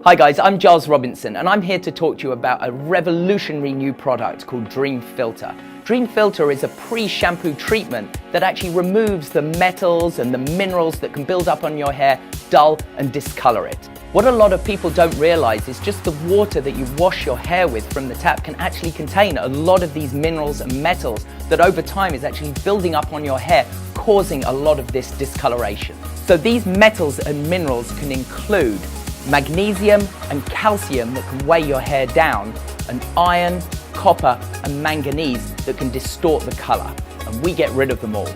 Hi guys, I'm Giles Robinson and I'm here to talk to you about a revolutionary new product called Dream Filter. Dream Filter is a pre-shampoo treatment that actually removes the metals and the minerals that can build up on your hair, dull and discolor it. What a lot of people don't realize is just the water that you wash your hair with from the tap can actually contain a lot of these minerals and metals that over time is actually building up on your hair, causing a lot of this discoloration. So these metals and minerals can include magnesium and calcium that can weigh your hair down, and iron, copper and manganese that can distort the color, and we get rid of them all.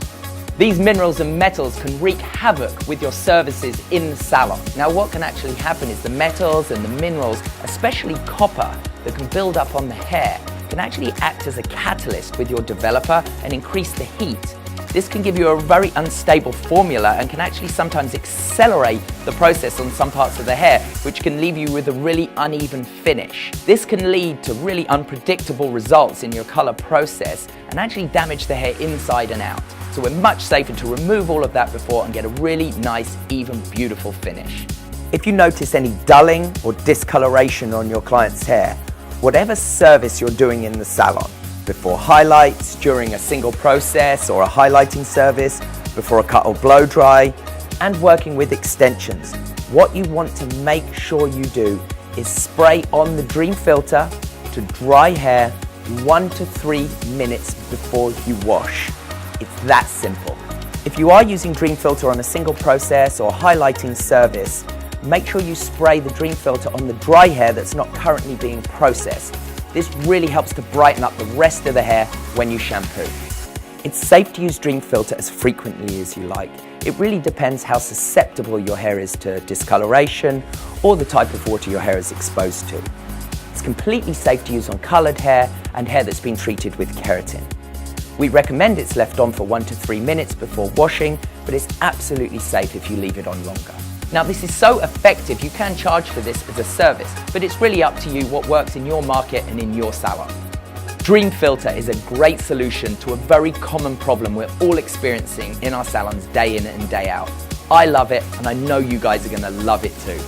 These minerals and metals can wreak havoc with your services in the salon. Now what can actually happen is the metals and the minerals, especially copper, that can build up on the hair, can actually act as a catalyst with your developer and increase the heat. This can give you a very unstable formula and can actually sometimes accelerate the process on some parts of the hair, which can leave you with a really uneven finish. This can lead to really unpredictable results in your color process and actually damage the hair inside and out. So we're much safer to remove all of that before and get a really nice, even, beautiful finish. If you notice any dulling or discoloration on your client's hair, whatever service you're doing in the salon, before highlights, during a single process or a highlighting service, before a cut or blow dry, and working with extensions. What you want to make sure you do is spray on the Dream Filter to dry hair 1 to 3 minutes before you wash. It's that simple. If you are using Dream Filter on a single process or highlighting service, make sure you spray the Dream Filter on the dry hair that's not currently being processed. This really helps to brighten up the rest of the hair when you shampoo. It's safe to use Dream Filter as frequently as you like. It really depends how susceptible your hair is to discoloration or the type of water your hair is exposed to. It's completely safe to use on colored hair and hair that's been treated with keratin. We recommend it's left on for 1 to 3 minutes before washing, but it's absolutely safe if you leave it on longer. Now this is so effective you can charge for this as a service, but it's really up to you what works in your market and in your salon. Dream Filter is a great solution to a very common problem we're all experiencing in our salons day in and day out. I love it and I know you guys are going to love it too.